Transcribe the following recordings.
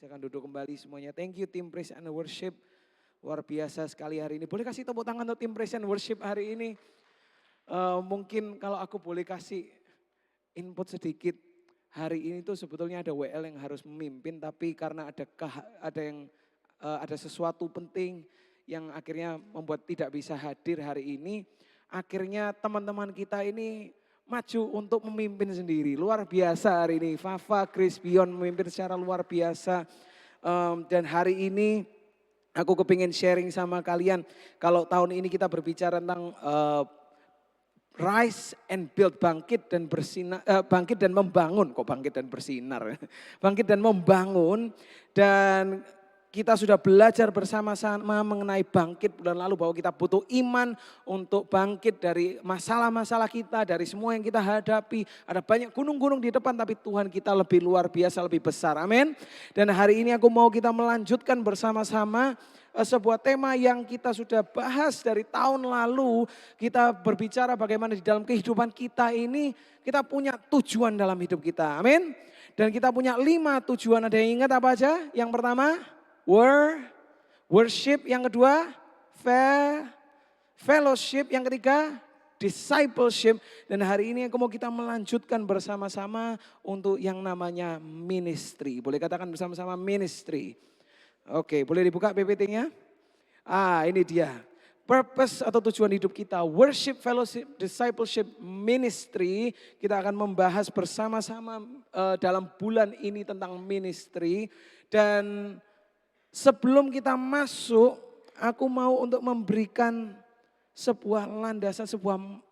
Silakan duduk kembali semuanya. Thank you tim Praise and Worship. Luar biasa sekali hari ini. Boleh kasih tepuk tangan untuk tim Praise and Worship hari ini. Mungkin kalau aku boleh kasih input sedikit. Hari ini tuh sebetulnya ada WL yang harus memimpin. Tapi karena ada sesuatu penting yang akhirnya membuat tidak bisa hadir hari ini. Akhirnya teman-teman kita ini maju untuk memimpin sendiri. Luar biasa hari ini. Fafa, Chris, Bion memimpin secara luar biasa. Dan hari ini aku kepingin sharing sama kalian. Kalau tahun ini kita berbicara tentang rise and build, bangkit dan bersinar, bangkit dan membangun. Kok bangkit dan bersinar? Bangkit dan membangun. Dan kita sudah belajar bersama-sama mengenai bangkit bulan lalu bahwa kita butuh iman untuk bangkit dari masalah-masalah kita, dari semua yang kita hadapi. Ada banyak gunung-gunung di depan tapi Tuhan kita lebih luar biasa, lebih besar. Amin. Dan hari ini aku mau kita melanjutkan bersama-sama sebuah tema yang kita sudah bahas dari tahun lalu. Kita berbicara bagaimana di dalam kehidupan kita ini kita punya tujuan dalam hidup kita. Amin. Dan kita punya 5 tujuan. Ada yang ingat apa aja? Yang pertama, worship, yang kedua fellowship, yang ketiga discipleship. Dan hari ini aku mau kita melanjutkan bersama-sama untuk yang namanya ministry. Boleh katakan bersama-sama ministry. Oke, boleh dibuka PPT-nya? Ini dia. Purpose atau tujuan hidup kita, worship, fellowship, discipleship, ministry. Kita akan membahas bersama-sama dalam bulan ini tentang ministry. Dan sebelum kita masuk, aku mau untuk memberikan sebuah landasan,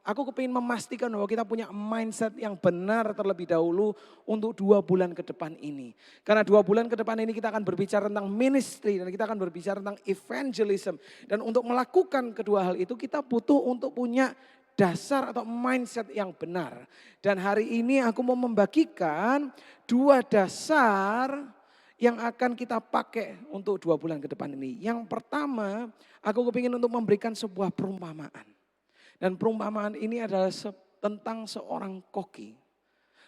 aku kepingin memastikan bahwa kita punya mindset yang benar terlebih dahulu untuk 2 bulan ke depan ini. Karena 2 bulan ke depan ini kita akan berbicara tentang ministry dan kita akan berbicara tentang evangelism. Dan untuk melakukan kedua hal itu kita butuh untuk punya dasar atau mindset yang benar. Dan hari ini aku mau membagikan 2 dasar yang akan kita pakai untuk 2 bulan ke depan ini. Yang pertama, aku kepingin untuk memberikan sebuah perumpamaan. Dan perumpamaan ini adalah tentang seorang koki.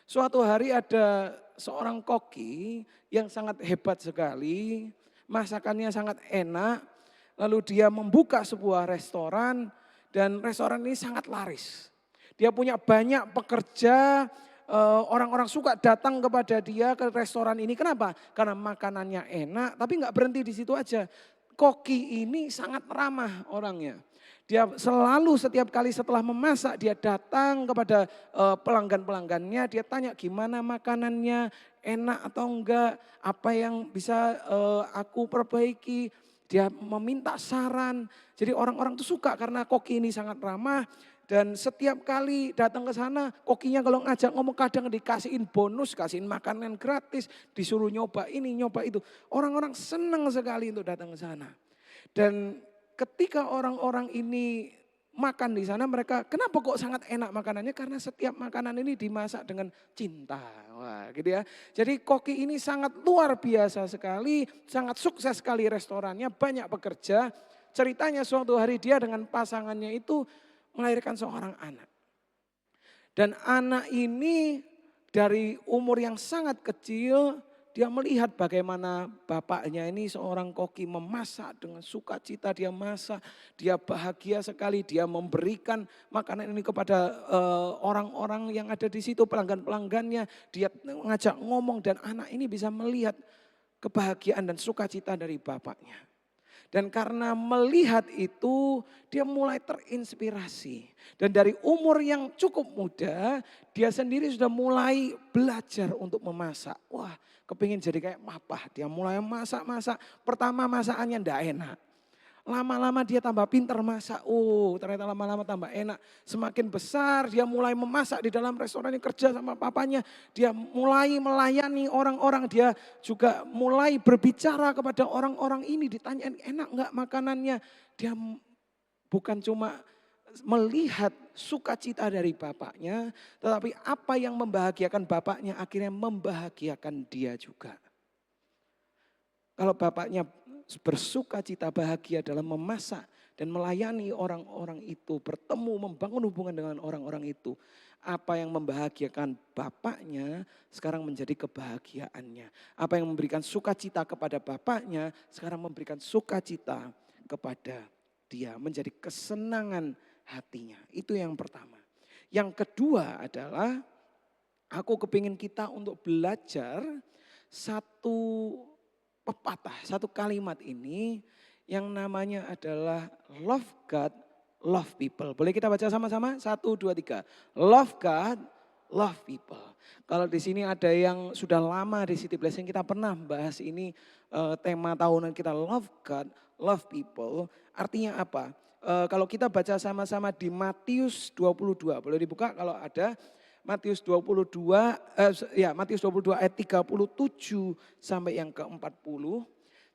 Suatu hari ada seorang koki yang sangat hebat sekali, masakannya sangat enak, lalu dia membuka sebuah restoran dan restoran ini sangat laris. Dia punya banyak pekerja. Orang-orang suka datang kepada dia ke restoran ini. Kenapa? Karena makanannya enak, tapi nggak berhenti di situ aja. Koki ini sangat ramah orangnya. Dia selalu setiap kali setelah memasak dia datang kepada pelanggan-pelanggannya. Dia tanya gimana makanannya, enak atau enggak, apa yang bisa aku perbaiki. Dia meminta saran. Jadi orang-orang tuh suka karena koki ini sangat ramah. Dan setiap kali datang ke sana, kokinya kalau ngajak ngomong kadang dikasihin bonus, kasihin makanan gratis, disuruh nyoba ini, nyoba itu. Orang-orang senang sekali untuk datang ke sana. Dan ketika orang-orang ini makan di sana, mereka kenapa kok sangat enak makanannya? Karena setiap makanan ini dimasak dengan cinta. Wah, gitu ya. Jadi koki ini sangat luar biasa sekali, sangat sukses sekali restorannya, banyak pekerja. Ceritanya suatu hari dia dengan pasangannya itu melahirkan seorang anak. Dan anak ini dari umur yang sangat kecil, dia melihat bagaimana bapaknya ini seorang koki memasak dengan sukacita, dia masak, dia bahagia sekali, dia memberikan makanan ini kepada orang-orang yang ada di situ, pelanggan-pelanggannya, dia ngajak ngomong dan anak ini bisa melihat kebahagiaan dan sukacita dari bapaknya. Dan karena melihat itu dia mulai terinspirasi. Dan dari umur yang cukup muda dia sendiri sudah mulai belajar untuk memasak. Wah, kepingin jadi kayak papa. Dia mulai masak-masak. Pertama masakannya enggak enak. Lama-lama dia tambah pintar masak. Ternyata lama-lama tambah enak. Semakin besar dia mulai memasak di dalam restoran yang kerja sama papanya. Dia mulai melayani orang-orang. Dia juga mulai berbicara kepada orang-orang ini. Ditanyain enak enggak makanannya. Dia bukan cuma melihat sukacita dari bapaknya. Tetapi apa yang membahagiakan bapaknya akhirnya membahagiakan dia juga. Kalau bapaknya bersuka cita bahagia dalam memasak dan melayani orang-orang itu, bertemu, membangun hubungan dengan orang-orang itu. Apa yang membahagiakan bapaknya sekarang menjadi kebahagiaannya. Apa yang memberikan sukacita kepada bapaknya sekarang memberikan sukacita kepada dia. Menjadi kesenangan hatinya. Itu yang pertama. Yang kedua adalah aku kepingin kita untuk belajar satu pepatah, satu kalimat ini yang namanya adalah love God, love people. Boleh kita baca sama-sama? 1, 2, 3. Love God, love people. Kalau di sini ada yang sudah lama di City Blessing, kita pernah bahas ini tema tahunan kita love God, love people. Artinya apa? Kalau kita baca sama-sama di Matius 22, boleh dibuka kalau ada. Matius 22, Matius 22 ayat 37 sampai yang ke-40.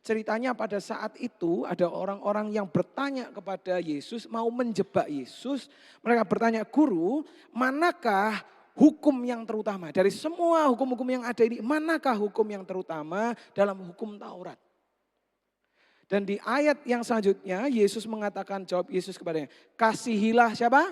Ceritanya pada saat itu ada orang-orang yang bertanya kepada Yesus, mau menjebak Yesus. Mereka bertanya, "Guru, manakah hukum yang terutama? Dari semua hukum-hukum yang ada ini, manakah hukum yang terutama dalam hukum Taurat?" Dan di ayat yang selanjutnya Yesus mengatakan, jawab Yesus kepadanya, "Kasihilah siapa?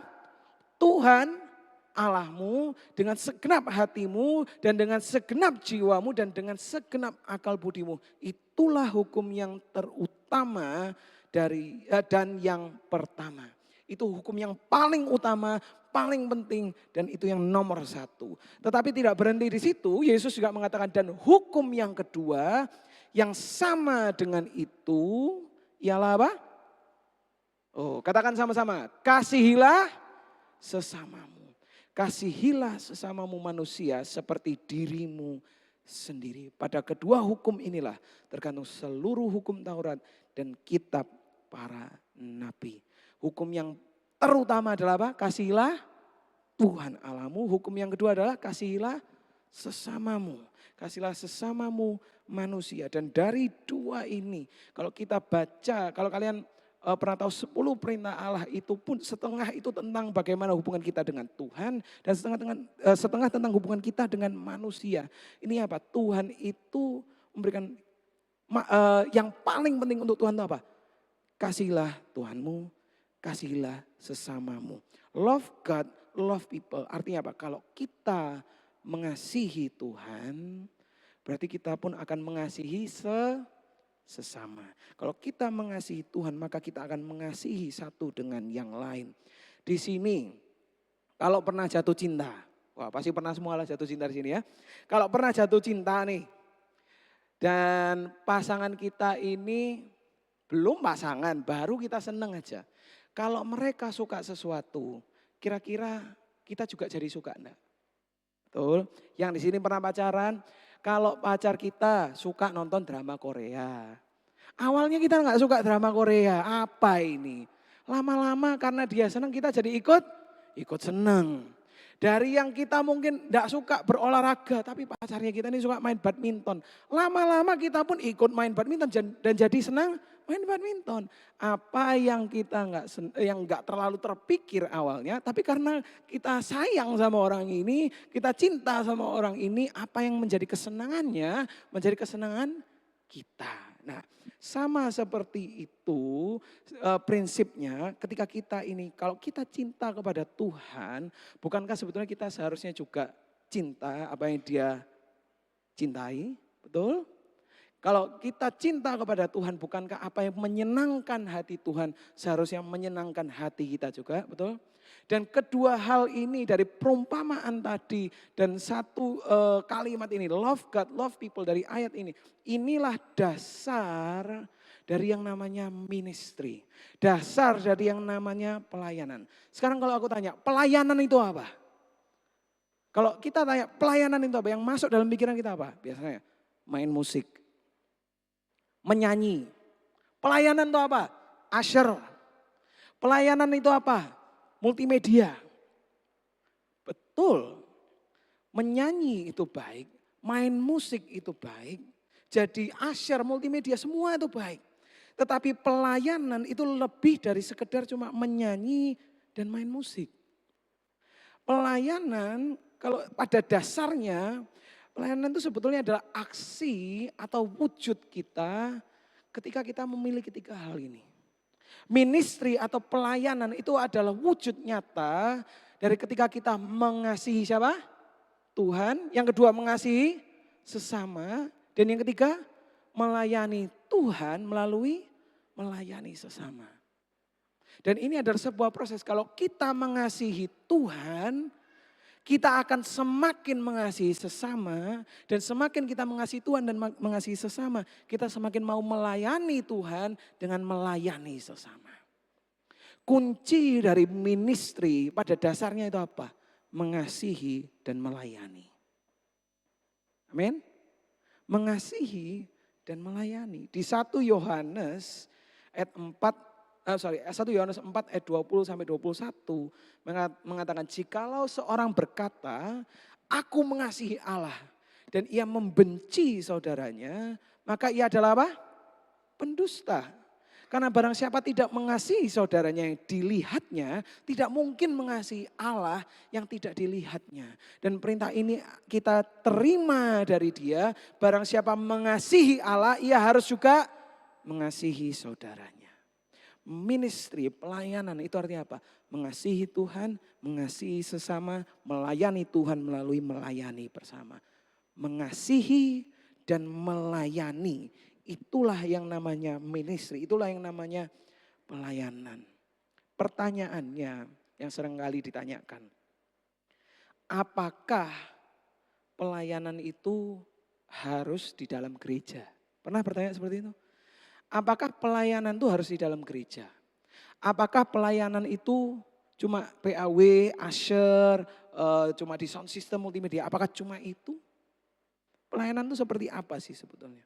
Tuhan Allahmu dengan segenap hatimu dan dengan segenap jiwamu dan dengan segenap akal budimu." Itulah hukum yang terutama dan yang pertama. Itu hukum yang paling utama, paling penting dan itu yang nomor 1. Tetapi tidak berhenti di situ, Yesus juga mengatakan dan hukum yang kedua yang sama dengan itu ialah apa? Oh, katakan sama-sama, kasihilah sesamamu. Kasihilah sesamamu manusia seperti dirimu sendiri. Pada kedua hukum inilah tergantung seluruh hukum Taurat dan kitab para nabi. Hukum yang terutama adalah apa? Kasihilah Tuhan Allahmu. Hukum yang kedua adalah kasihilah sesamamu. Kasihilah sesamamu manusia. Dan dari dua ini kalau kita baca, kalau kalian pernah tahu 10 perintah Allah itu pun setengah itu tentang bagaimana hubungan kita dengan Tuhan dan setengah tentang hubungan kita dengan manusia. Ini apa? Tuhan itu memberikan yang paling penting untuk Tuhan itu apa? Kasihilah Tuhanmu, kasihilah sesamamu. Love God, love people. Artinya apa? Kalau kita mengasihi Tuhan, berarti kita pun akan mengasihi sesama. Kalau kita mengasihi Tuhan, maka kita akan mengasihi satu dengan yang lain. Di sini, kalau pernah jatuh cinta, wah pasti pernah semua lah jatuh cinta di sini ya. Kalau pernah jatuh cinta nih, dan pasangan kita ini belum pasangan, baru kita seneng aja. Kalau mereka suka sesuatu, kira-kira kita juga jadi suka enggak? Betul? Yang di sini pernah pacaran, kalau pacar kita suka nonton drama Korea. Awalnya kita nggak suka drama Korea, apa ini? Lama-lama karena dia senang kita jadi ikut senang. Dari yang kita mungkin nggak suka berolahraga, tapi pacarnya kita ini suka main badminton. Lama-lama kita pun ikut main badminton dan jadi senang main badminton. Apa yang kita yang nggak terlalu terpikir awalnya, tapi karena kita sayang sama orang ini, kita cinta sama orang ini, apa yang menjadi kesenangannya, menjadi kesenangan kita. Nah, sama seperti itu prinsipnya ketika kita ini, kalau kita cinta kepada Tuhan, bukankah sebetulnya kita seharusnya juga cinta apa yang dia cintai, betul? Kalau kita cinta kepada Tuhan, bukankah apa yang menyenangkan hati Tuhan seharusnya menyenangkan hati kita juga, betul? Dan kedua hal ini dari perumpamaan tadi dan satu kalimat ini, love God, love people dari ayat ini. Inilah dasar dari yang namanya ministry. Dasar dari yang namanya pelayanan. Sekarang kalau aku tanya, pelayanan itu apa? Kalau kita tanya pelayanan itu apa? Yang masuk dalam pikiran kita apa? Biasanya main musik, menyanyi. Pelayanan itu apa? Usher. Pelayanan itu apa? Multimedia. Betul. Menyanyi itu baik, main musik itu baik, jadi usher, multimedia semua itu baik. Tetapi pelayanan itu lebih dari sekedar cuma menyanyi dan main musik. Pelayanan kalau pada dasarnya, pelayanan itu sebetulnya adalah aksi atau wujud kita ketika kita memiliki 3 hal ini. Ministry atau pelayanan itu adalah wujud nyata dari ketika kita mengasihi siapa? Tuhan. Yang kedua mengasihi sesama. Dan yang ketiga melayani Tuhan melalui melayani sesama. Dan ini adalah sebuah proses. Kalau kita mengasihi Tuhan, kita akan semakin mengasihi sesama. Dan semakin kita mengasihi Tuhan dan mengasihi sesama, kita semakin mau melayani Tuhan dengan melayani sesama. Kunci dari ministry pada dasarnya itu apa? Mengasihi dan melayani. Amin. Mengasihi dan melayani. Di 1 Yohanes ayat 1 Yohanes 4 ayat 20 sampai 21 mengatakan, jikalau seorang berkata, aku mengasihi Allah dan ia membenci saudaranya, maka ia adalah apa? Pendusta. Karena barang siapa tidak mengasihi saudaranya yang dilihatnya, tidak mungkin mengasihi Allah yang tidak dilihatnya. Dan perintah ini kita terima dari Dia, barang siapa mengasihi Allah, ia harus juga mengasihi saudaranya. Ministry, pelayanan itu artinya apa? Mengasihi Tuhan, mengasihi sesama, melayani Tuhan melalui melayani bersama. Mengasihi dan melayani. Itulah yang namanya ministry, itulah yang namanya pelayanan. Pertanyaannya yang seringkali ditanyakan, apakah pelayanan itu harus di dalam gereja? Pernah bertanya seperti itu? Apakah pelayanan itu harus di dalam gereja? Apakah pelayanan itu cuma PAW, usher, cuma di sound system multimedia? Apakah cuma itu? Pelayanan itu seperti apa sih sebetulnya?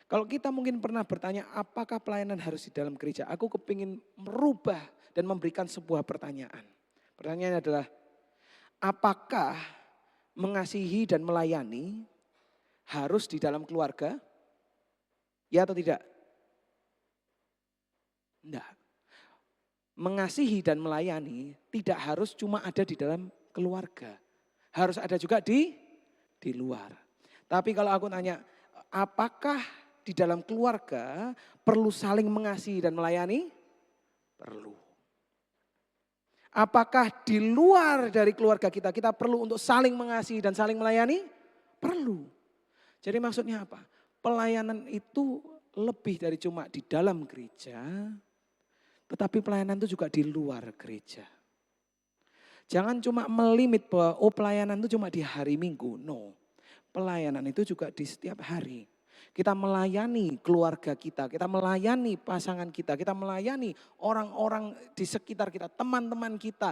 Kalau kita mungkin pernah bertanya apakah pelayanan harus di dalam gereja? Aku kepingin merubah dan memberikan sebuah pertanyaan. Pertanyaannya adalah, apakah mengasihi dan melayani harus di dalam keluarga? Ya atau tidak? Enggak. Mengasihi dan melayani tidak harus cuma ada di dalam keluarga. Harus ada juga di luar. Tapi kalau aku tanya, apakah di dalam keluarga perlu saling mengasihi dan melayani? Perlu. Apakah di luar dari keluarga kita perlu untuk saling mengasihi dan saling melayani? Perlu. Jadi maksudnya apa? Pelayanan itu lebih dari cuma di dalam gereja, tetapi pelayanan itu juga di luar gereja. Jangan cuma melimit bahwa pelayanan itu cuma di hari Minggu. No, pelayanan itu juga di setiap hari. Kita melayani keluarga kita melayani pasangan kita melayani orang-orang di sekitar kita, teman-teman kita,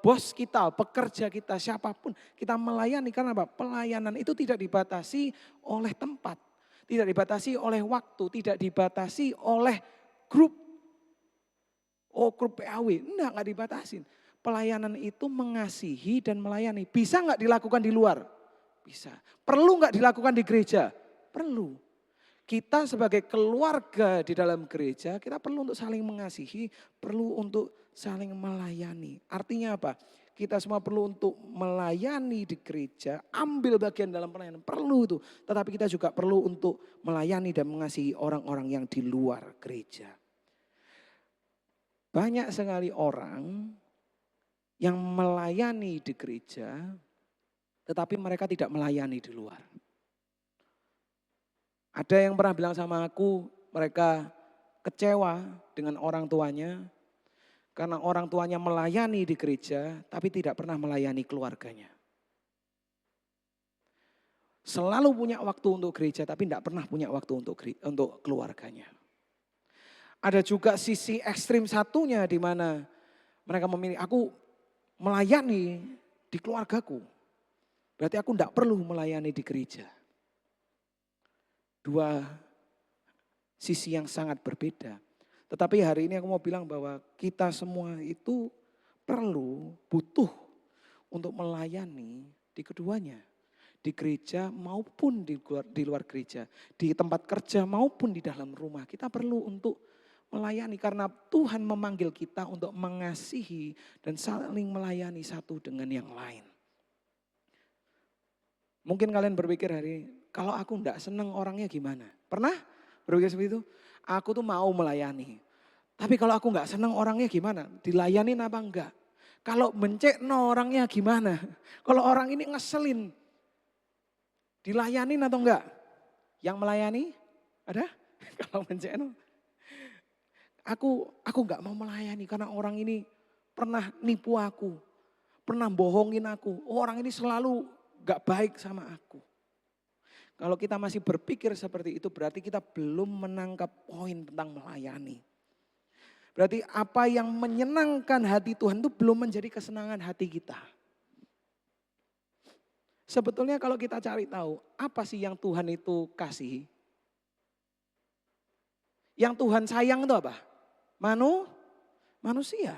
bos kita, pekerja kita, siapapun. Kita melayani karena apa? Pelayanan itu tidak dibatasi oleh tempat, tidak dibatasi oleh waktu, tidak dibatasi oleh grup. Grup PAW, enggak dibatasin. Pelayanan itu mengasihi dan melayani. Bisa enggak dilakukan di luar? Bisa. Perlu enggak dilakukan di gereja? Perlu. Kita sebagai keluarga di dalam gereja, kita perlu untuk saling mengasihi, perlu untuk saling melayani. Artinya apa? Kita semua perlu untuk melayani di gereja, ambil bagian dalam pelayanan, perlu itu. Tetapi kita juga perlu untuk melayani dan mengasihi orang-orang yang di luar gereja. Banyak sekali orang yang melayani di gereja, tetapi mereka tidak melayani di luar. Ada yang pernah bilang sama aku, mereka kecewa dengan orang tuanya, karena orang tuanya melayani di gereja, tapi tidak pernah melayani keluarganya. Selalu punya waktu untuk gereja, tapi tidak pernah punya waktu untuk keluarganya. Ada juga sisi ekstrim satunya di mana mereka memilih, aku melayani di keluargaku. Berarti aku tidak perlu melayani di gereja. Dua sisi yang sangat berbeda. Tetapi hari ini aku mau bilang bahwa kita semua itu butuh untuk melayani di keduanya. Di gereja maupun di luar gereja. Di tempat kerja maupun di dalam rumah. Kita perlu untuk melayani karena Tuhan memanggil kita untuk mengasihi dan saling melayani satu dengan yang lain. Mungkin kalian berpikir hari ini, kalau aku enggak senang orangnya gimana? Pernah berpikir seperti itu? Aku tuh mau melayani. Tapi kalau aku nggak senang orangnya gimana? Dilayanin apa enggak? Kalau mencekno orangnya gimana? Kalau orang ini ngeselin, dilayanin atau enggak? Yang melayani ada? Kalau mencekno, aku nggak mau melayani karena orang ini pernah nipu aku, pernah bohongin aku. Oh, orang ini selalu nggak baik sama aku. Kalau kita masih berpikir seperti itu berarti kita belum menangkap poin tentang melayani. Berarti apa yang menyenangkan hati Tuhan itu belum menjadi kesenangan hati kita. Sebetulnya kalau kita cari tahu, apa sih yang Tuhan itu kasih? Yang Tuhan sayang itu apa? Manusia.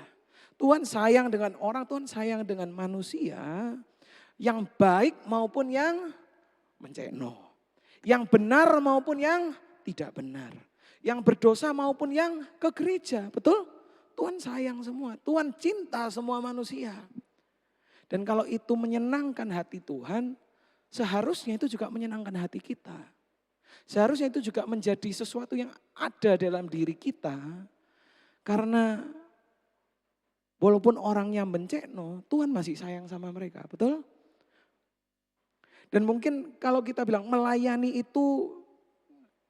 Tuhan sayang dengan orang, Tuhan sayang dengan manusia. Yang baik maupun yang mencekno. Yang benar maupun yang tidak benar. Yang berdosa maupun yang ke gereja, betul? Tuhan sayang semua, Tuhan cinta semua manusia. Dan kalau itu menyenangkan hati Tuhan, seharusnya itu juga menyenangkan hati kita. Seharusnya itu juga menjadi sesuatu yang ada dalam diri kita. Karena walaupun orangnya mencekno, Tuhan masih sayang sama mereka, betul? Dan mungkin kalau kita bilang melayani itu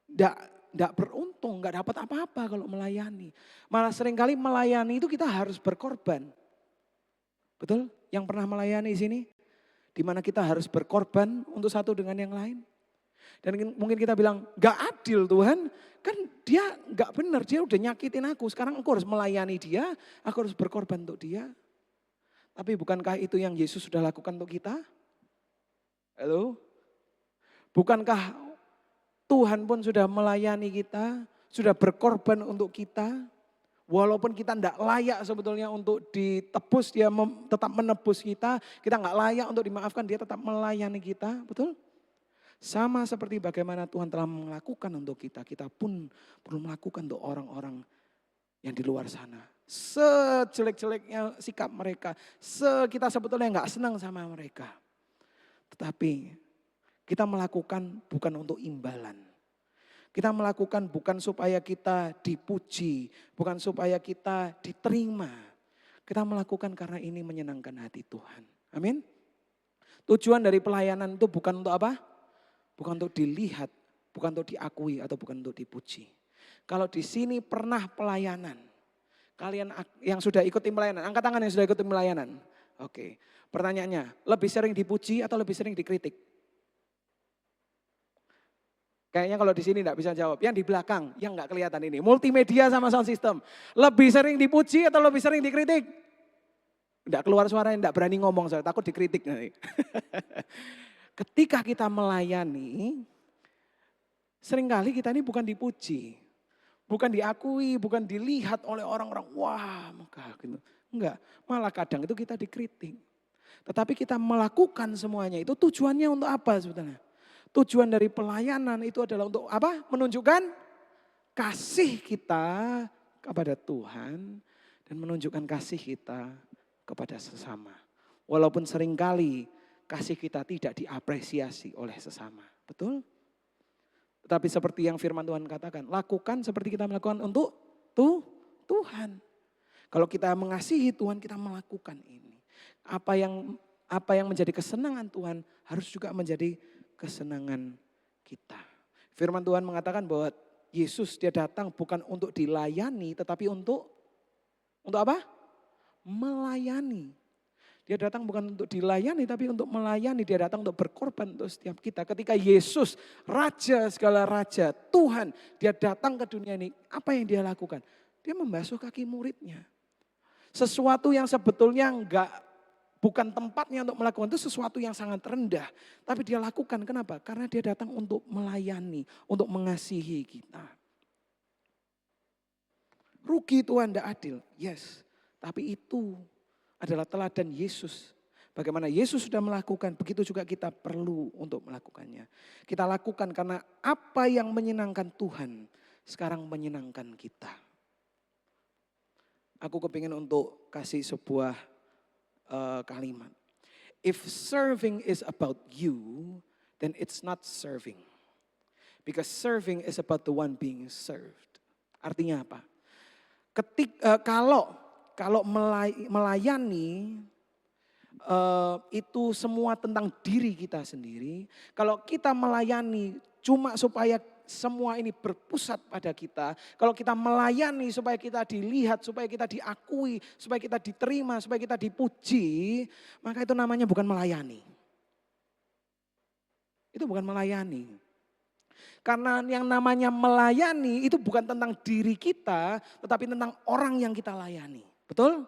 tidak beruntung, nggak dapat apa-apa kalau melayani. Malah seringkali melayani itu kita harus berkorban. Betul? Yang pernah melayani di sini? Di mana kita harus berkorban untuk satu dengan yang lain. Dan mungkin kita bilang, gak adil Tuhan, kan dia gak benar, dia udah nyakitin aku. Sekarang aku harus melayani dia, aku harus berkorban untuk dia. Tapi bukankah itu yang Yesus sudah lakukan untuk kita? Halo? Bukankah Tuhan pun sudah melayani kita, sudah berkorban untuk kita? Walaupun kita tidak layak sebetulnya untuk ditebus, dia tetap menebus kita. Kita nggak layak untuk dimaafkan, dia tetap melayani kita, betul? Sama seperti bagaimana Tuhan telah melakukan untuk kita, kita pun perlu melakukan untuk orang-orang yang di luar sana. Sejelek-jeleknya sikap mereka, kita sebetulnya nggak senang sama mereka. Tetapi kita melakukan bukan untuk imbalan. Kita melakukan bukan supaya kita dipuji, bukan supaya kita diterima. Kita melakukan karena ini menyenangkan hati Tuhan. Amin. Tujuan dari pelayanan itu bukan untuk apa? Bukan untuk dilihat, bukan untuk diakui atau bukan untuk dipuji. Kalau di sini pernah pelayanan, kalian yang sudah ikuti pelayanan, angkat tangan yang sudah ikuti pelayanan. Oke, pertanyaannya, lebih sering dipuji atau lebih sering dikritik? Kayaknya kalau di sini enggak bisa jawab. Yang di belakang, yang enggak kelihatan ini. Multimedia sama sound system. Lebih sering dipuji atau lebih sering dikritik? Enggak keluar suara, enggak berani ngomong, saya takut dikritik nanti. Ketika kita melayani, seringkali kita ini bukan dipuji. Bukan diakui, bukan dilihat oleh orang-orang. Wah, megah gitu. Enggak, malah kadang itu kita dikritik. Tetapi kita melakukan semuanya itu tujuannya untuk apa sebetulnya? Tujuan dari pelayanan itu adalah untuk apa? Menunjukkan kasih kita kepada Tuhan dan menunjukkan kasih kita kepada sesama. Walaupun seringkali kasih kita tidak diapresiasi oleh sesama. Betul? Tetapi seperti yang firman Tuhan katakan, lakukan seperti kita melakukan untuk Tuhan. Kalau kita mengasihi Tuhan, kita melakukan ini. Apa yang menjadi kesenangan Tuhan harus juga menjadi kesenangan kita. Firman Tuhan mengatakan bahwa Yesus dia datang bukan untuk dilayani tetapi untuk apa? Melayani. Dia datang bukan untuk dilayani tapi untuk melayani. Dia datang untuk berkorban untuk setiap kita. Ketika Yesus raja segala raja, Tuhan, dia datang ke dunia ini, apa yang dia lakukan? Dia membasuh kaki muridnya. Sesuatu yang sebetulnya bukan tempatnya untuk melakukan itu sesuatu yang sangat rendah. Tapi dia lakukan, kenapa? Karena dia datang untuk melayani, untuk mengasihi kita. Rugi Tuhan tidak adil, yes. Tapi itu adalah teladan Yesus. Bagaimana Yesus sudah melakukan, begitu juga kita perlu untuk melakukannya. Kita lakukan karena apa yang menyenangkan Tuhan, sekarang menyenangkan kita. Aku kepingin untuk kasih sebuah kalimat. If serving is about you, then it's not serving. Because serving is about the one being served. Artinya apa? Kalau melayani itu semua tentang diri kita sendiri. Kalau kita melayani cuma supaya semua ini berpusat pada kita. Kalau kita melayani supaya kita dilihat, supaya kita diakui, supaya kita diterima, supaya kita dipuji, maka itu namanya bukan melayani. Itu bukan melayani. Karena yang namanya melayani itu bukan tentang diri kita, tetapi tentang orang yang kita layani. Betul?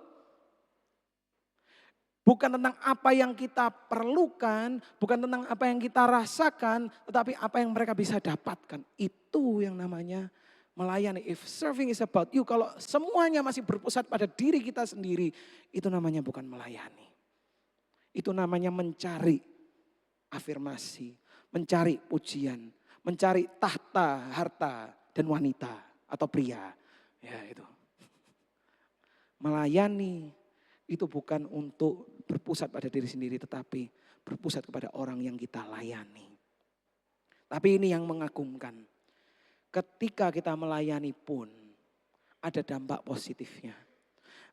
Bukan tentang apa yang kita perlukan, bukan tentang apa yang kita rasakan, tetapi apa yang mereka bisa dapatkan. Itu yang namanya melayani. If serving is about you, kalau semuanya masih berpusat pada diri kita sendiri, itu namanya bukan melayani. Itu namanya mencari afirmasi, mencari pujian, mencari tahta, harta, dan wanita atau pria. Ya itu. Melayani itu bukan untuk berpusat pada diri sendiri, tetapi berpusat kepada orang yang kita layani. Tapi ini yang mengagumkan. Ketika kita melayani pun ada dampak positifnya.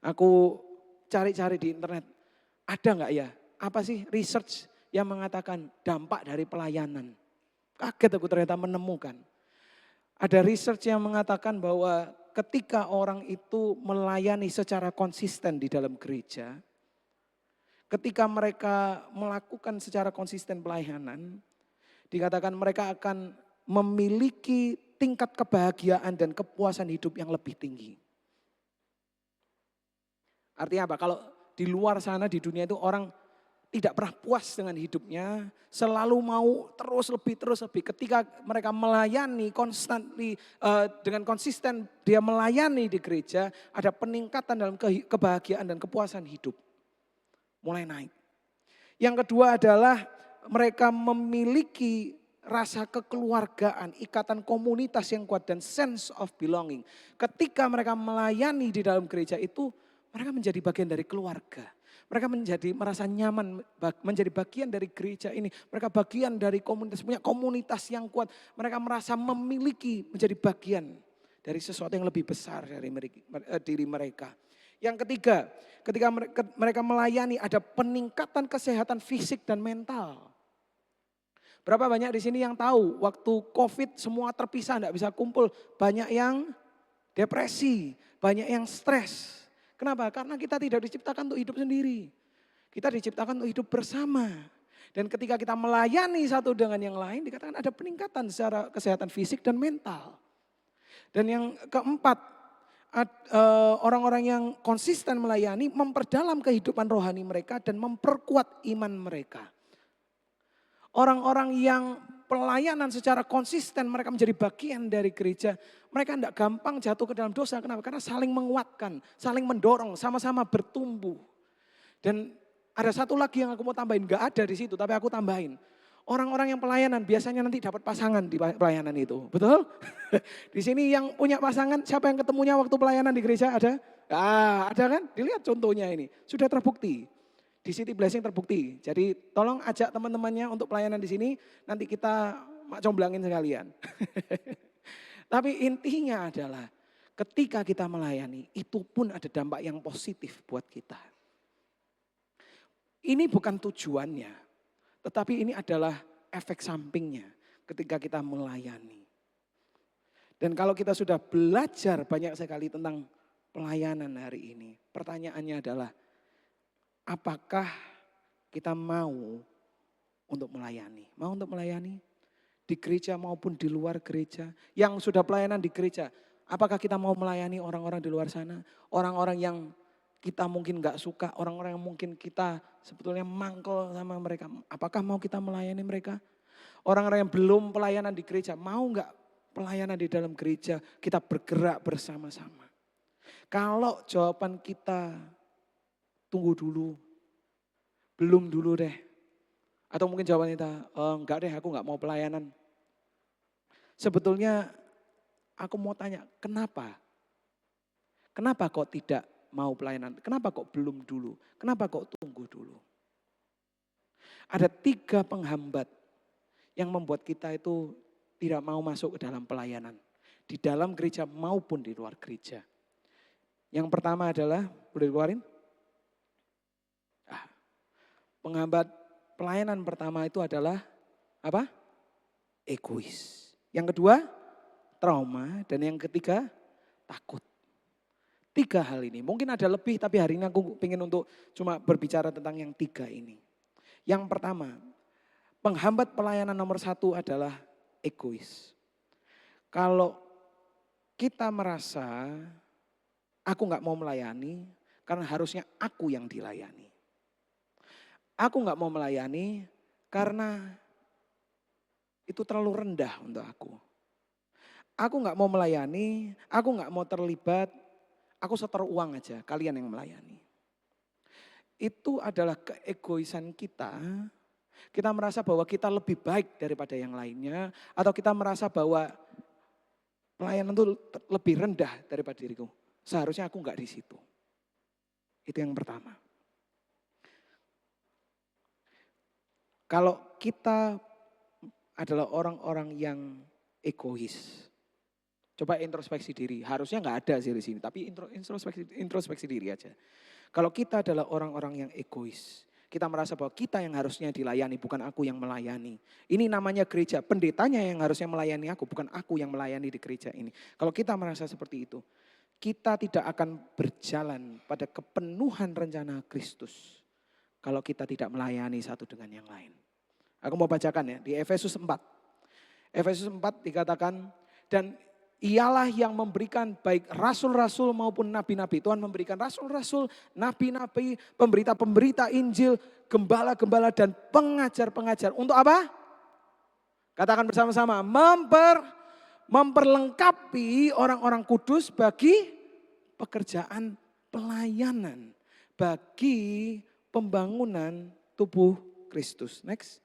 Aku cari-cari di internet, ada nggak ya? Apa sih research yang mengatakan dampak dari pelayanan? Kaget aku ternyata menemukan. Ada research yang mengatakan bahwa ketika orang itu melayani secara konsisten di dalam gereja, ketika mereka melakukan secara konsisten pelayanan, dikatakan mereka akan memiliki tingkat kebahagiaan dan kepuasan hidup yang lebih tinggi. Artinya apa? Kalau di luar sana di dunia itu orang tidak pernah puas dengan hidupnya, selalu mau terus lebih. Ketika mereka melayani dengan konsisten dia melayani di gereja, ada peningkatan dalam kebahagiaan dan kepuasan hidup. Mulai naik. Yang kedua adalah mereka memiliki rasa kekeluargaan, ikatan komunitas yang kuat dan sense of belonging. Ketika mereka melayani di dalam gereja itu, mereka menjadi bagian dari keluarga. Mereka merasa nyaman menjadi bagian dari gereja ini. Mereka bagian dari komunitas, punya komunitas yang kuat. Mereka merasa memiliki menjadi bagian dari sesuatu yang lebih besar dari diri mereka. Yang ketiga, ketika mereka melayani ada peningkatan kesehatan fisik dan mental. Berapa banyak di sini yang tahu waktu COVID semua terpisah, tidak bisa kumpul. Banyak yang depresi, banyak yang stres. Kenapa? Karena kita tidak diciptakan untuk hidup sendiri. Kita diciptakan untuk hidup bersama. Dan ketika kita melayani satu dengan yang lain, dikatakan ada peningkatan secara kesehatan fisik dan mental. Dan yang keempat, orang-orang yang konsisten melayani memperdalam kehidupan rohani mereka dan memperkuat iman mereka. Orang-orang yang pelayanan secara konsisten mereka menjadi bagian dari gereja. Mereka tidak gampang jatuh ke dalam dosa. Kenapa? Karena saling menguatkan, saling mendorong, sama-sama bertumbuh. Dan ada satu lagi yang aku mau tambahin, gak ada di situ tapi aku tambahin. Orang-orang yang pelayanan biasanya nanti dapat pasangan di pelayanan itu. Betul? Di sini yang punya pasangan, siapa yang ketemunya waktu pelayanan di gereja ada? Ada kan? Dilihat contohnya ini. Sudah terbukti. Di City Blessing terbukti. Jadi tolong ajak teman-temannya untuk pelayanan di sini. Nanti kita comblangin sekalian. Tapi intinya adalah ketika kita melayani itu pun ada dampak yang positif buat kita. Ini bukan tujuannya. Tetapi ini adalah efek sampingnya ketika kita melayani. Dan kalau kita sudah belajar banyak sekali tentang pelayanan hari ini. Pertanyaannya adalah apakah kita mau untuk melayani? Mau untuk melayani? Di gereja maupun di luar gereja. Yang sudah pelayanan di gereja. Apakah kita mau melayani orang-orang di luar sana? Orang-orang yang kita mungkin gak suka. Orang-orang yang mungkin kita sebetulnya mangkel sama mereka. Apakah mau kita melayani mereka? Orang-orang yang belum pelayanan di gereja. Mau gak pelayanan di dalam gereja? Kita bergerak bersama-sama. Kalau jawaban kita tunggu dulu. Belum dulu deh. Atau mungkin jawaban kita, enggak deh aku enggak mau pelayanan. Sebetulnya aku mau tanya, kenapa? Kenapa kok tidak mau pelayanan? Kenapa kok belum dulu? Kenapa kok tunggu dulu? Ada 3 penghambat yang membuat kita itu tidak mau masuk ke dalam pelayanan. di dalam gereja maupun di luar gereja. Yang pertama adalah, boleh dikeluarin? Penghambat pelayanan pertama itu adalah apa? Egois. Yang kedua, trauma. Dan yang ketiga, takut. 3 hal ini. Mungkin ada lebih tapi hari ini aku ingin untuk cuma berbicara tentang yang 3 ini. Yang pertama, penghambat pelayanan nomor 1 adalah egois. Kalau kita merasa aku gak mau melayani karena harusnya aku yang dilayani. Aku gak mau melayani karena itu terlalu rendah untuk aku. Aku gak mau melayani, aku gak mau terlibat, aku setor uang aja, kalian yang melayani. Itu adalah keegoisan kita. Kita merasa bahwa kita lebih baik daripada yang lainnya. Atau kita merasa bahwa pelayanan itu lebih rendah daripada diriku. Seharusnya aku gak di situ. Itu yang pertama. Kalau kita adalah orang-orang yang egois, coba introspeksi diri. Harusnya nggak ada sih di sini, tapi introspeksi diri aja. Kalau kita adalah orang-orang yang egois, kita merasa bahwa kita yang harusnya dilayani, bukan aku yang melayani. Ini namanya gereja, pendetanya yang harusnya melayani aku, bukan aku yang melayani di gereja ini. Kalau kita merasa seperti itu, kita tidak akan berjalan pada kepenuhan rencana Kristus kalau kita tidak melayani satu dengan yang lain. Aku mau bacakan ya di Efesus 4. Efesus 4 dikatakan, dan ialah yang memberikan baik rasul-rasul maupun nabi-nabi. Tuhan memberikan rasul-rasul, nabi-nabi, pemberita-pemberita Injil, gembala-gembala dan pengajar-pengajar. Untuk apa? Katakan bersama-sama, memperlengkapi orang-orang kudus bagi pekerjaan pelayanan. Bagi pembangunan tubuh Kristus. Next.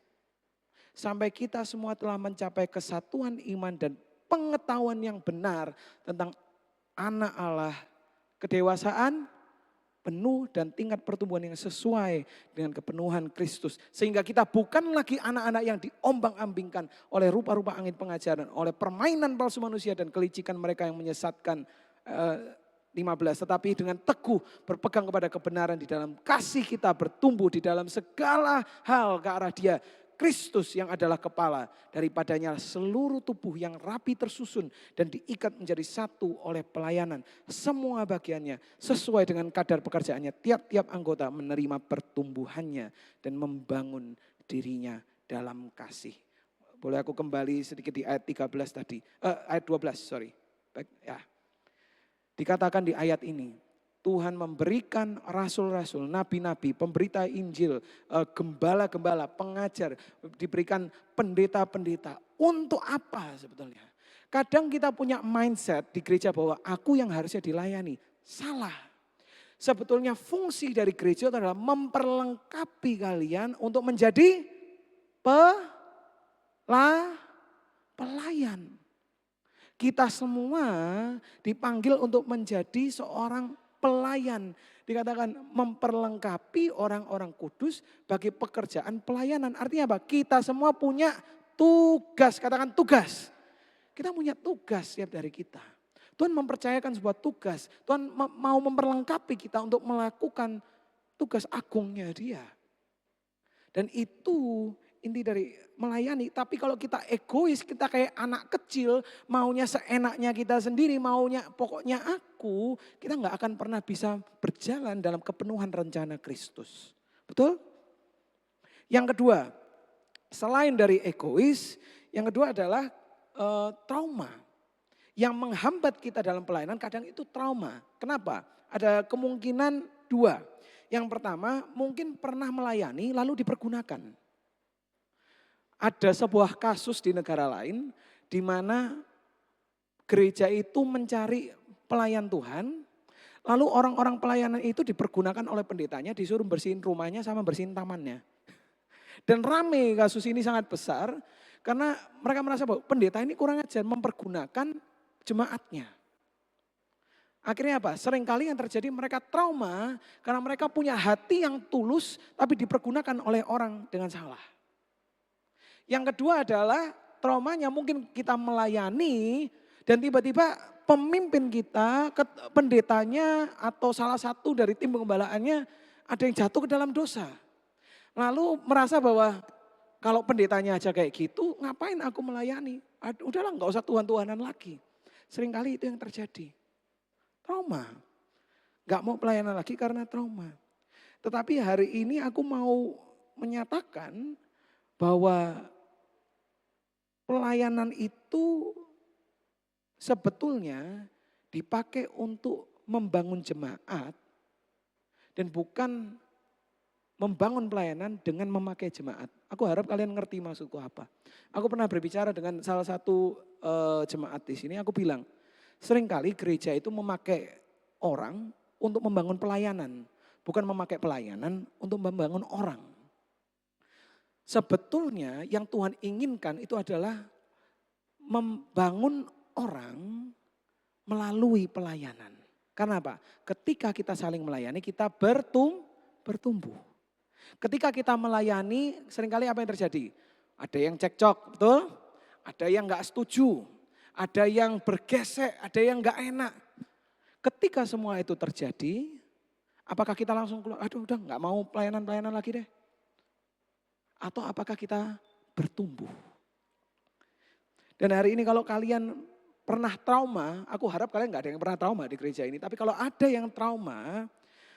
Sampai kita semua telah mencapai kesatuan iman dan pengetahuan yang benar tentang anak Allah, kedewasaan penuh dan tingkat pertumbuhan yang sesuai dengan kepenuhan Kristus. Sehingga kita bukan lagi anak-anak yang diombang-ambingkan oleh rupa-rupa angin pengajaran, oleh permainan palsu manusia dan kelicikan mereka yang menyesatkan 15. Tetapi dengan teguh berpegang kepada kebenaran di dalam kasih kita bertumbuh di dalam segala hal ke arah Dia. Kristus yang adalah kepala, daripadanya seluruh tubuh yang rapi tersusun dan diikat menjadi satu oleh pelayanan. Semua bagiannya sesuai dengan kadar pekerjaannya, tiap-tiap anggota menerima pertumbuhannya dan membangun dirinya dalam kasih. Boleh aku kembali sedikit di ayat 13 tadi, ayat 12 sorry. Baik, ya. Dikatakan di ayat ini, Tuhan memberikan rasul-rasul, nabi-nabi, pemberita Injil, gembala-gembala, pengajar, diberikan pendeta-pendeta. Untuk apa sebetulnya? Kadang kita punya mindset di gereja bahwa aku yang harusnya dilayani. Salah. Sebetulnya fungsi dari gereja adalah memperlengkapi kalian untuk menjadi pelayan. Kita semua dipanggil untuk menjadi seorang pelayan. Dikatakan memperlengkapi orang-orang kudus bagi pekerjaan pelayanan. Artinya apa? Kita semua punya tugas. Katakan tugas. Kita punya tugas setiap dari kita. Tuhan mempercayakan sebuah tugas. Tuhan mau memperlengkapi kita untuk melakukan tugas agungnya Dia. Dan itu inti dari melayani. Tapi kalau kita egois, kita kayak anak kecil, maunya seenaknya kita sendiri, maunya pokoknya aku, kita nggak akan pernah bisa berjalan dalam kepenuhan rencana Kristus. Betul? Yang kedua, selain dari egois, yang kedua adalah trauma. Yang menghambat kita dalam pelayanan kadang itu trauma. Kenapa? Ada kemungkinan 2. Yang pertama, mungkin pernah melayani lalu dipergunakan. Ada sebuah kasus di negara lain di mana gereja itu mencari pelayan Tuhan, lalu orang-orang pelayanan itu dipergunakan oleh pendetanya, disuruh bersihin rumahnya sama bersihin tamannya. Dan rame kasus ini sangat besar karena mereka merasa bahwa pendeta ini kurang ajar mempergunakan jemaatnya. Akhirnya apa? Seringkali yang terjadi mereka trauma karena mereka punya hati yang tulus tapi dipergunakan oleh orang dengan salah. Yang kedua adalah traumanya mungkin kita melayani Dan tiba-tiba pemimpin kita, pendetanya atau salah satu dari tim penggembalaannya ada yang jatuh ke dalam dosa. Lalu merasa bahwa kalau pendetanya aja kayak gitu, ngapain aku melayani? Udahlah nggak usah Tuhan-Tuhanan lagi. Seringkali itu yang terjadi. Trauma. Nggak mau pelayanan lagi karena trauma. Tetapi hari ini aku mau menyatakan bahwa pelayanan itu sebetulnya dipakai untuk membangun jemaat dan bukan membangun pelayanan dengan memakai jemaat. Aku harap kalian ngerti maksudku apa. Aku pernah berbicara dengan salah satu jemaat di sini, aku bilang, seringkali gereja itu memakai orang untuk membangun pelayanan, bukan memakai pelayanan untuk membangun orang. Sebetulnya yang Tuhan inginkan itu adalah membangun orang melalui pelayanan. Karena apa? Ketika kita saling melayani, kita bertumbuh. Ketika kita melayani, seringkali apa yang terjadi? Ada yang cekcok, betul? Ada yang gak setuju, ada yang bergesek, ada yang gak enak. Ketika semua itu terjadi, apakah kita langsung keluar, aduh udah gak mau pelayanan-pelayanan lagi deh? Atau apakah kita bertumbuh? Dan hari ini kalau kalian pernah trauma, aku harap kalian gak ada yang pernah trauma di gereja ini. Tapi kalau ada yang trauma,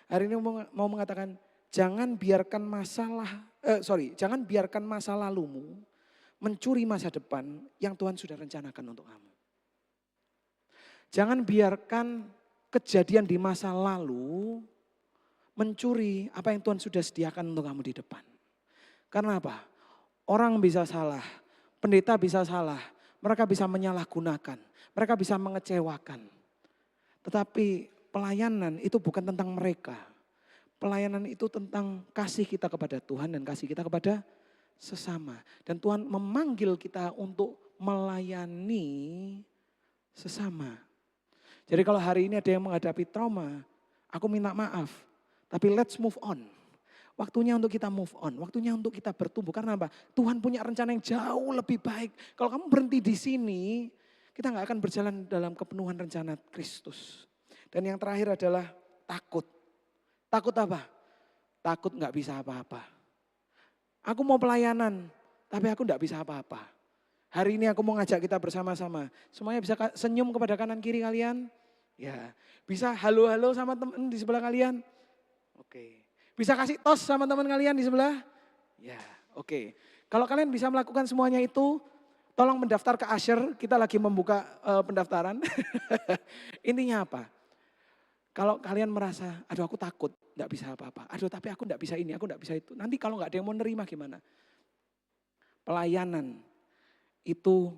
hari ini mau mengatakan, jangan biarkan jangan biarkan masa lalumu mencuri masa depan yang Tuhan sudah rencanakan untuk kamu. Jangan biarkan kejadian di masa lalu mencuri apa yang Tuhan sudah sediakan untuk kamu di depan. Karena apa? Orang bisa salah, pendeta bisa salah, mereka bisa menyalahgunakan, mereka bisa mengecewakan. Tetapi pelayanan itu bukan tentang mereka. Pelayanan itu tentang kasih kita kepada Tuhan dan kasih kita kepada sesama. Dan Tuhan memanggil kita untuk melayani sesama. Jadi kalau hari ini ada yang menghadapi trauma, aku minta maaf. Tapi let's move on. Waktunya untuk kita move on, waktunya untuk kita bertumbuh. Karena apa? Tuhan punya rencana yang jauh lebih baik. Kalau kamu berhenti di sini, kita gak akan berjalan dalam kepenuhan rencana Kristus. Dan yang terakhir adalah takut. Takut apa? Takut gak bisa apa-apa. Aku mau pelayanan, tapi aku gak bisa apa-apa. Hari ini aku mau ngajak kita bersama-sama. Semuanya bisa senyum kepada kanan kiri kalian? Ya. Bisa halo-halo sama teman di sebelah kalian? Oke. Bisa kasih tos sama teman kalian di sebelah? Ya, oke. Kalau kalian bisa melakukan semuanya itu, tolong mendaftar ke Asher, kita lagi membuka pendaftaran. Intinya apa? Kalau kalian merasa, aduh aku takut, gak bisa apa-apa. Aduh tapi aku gak bisa ini, aku gak bisa itu. Nanti kalau gak ada yang mau nerima gimana? Pelayanan itu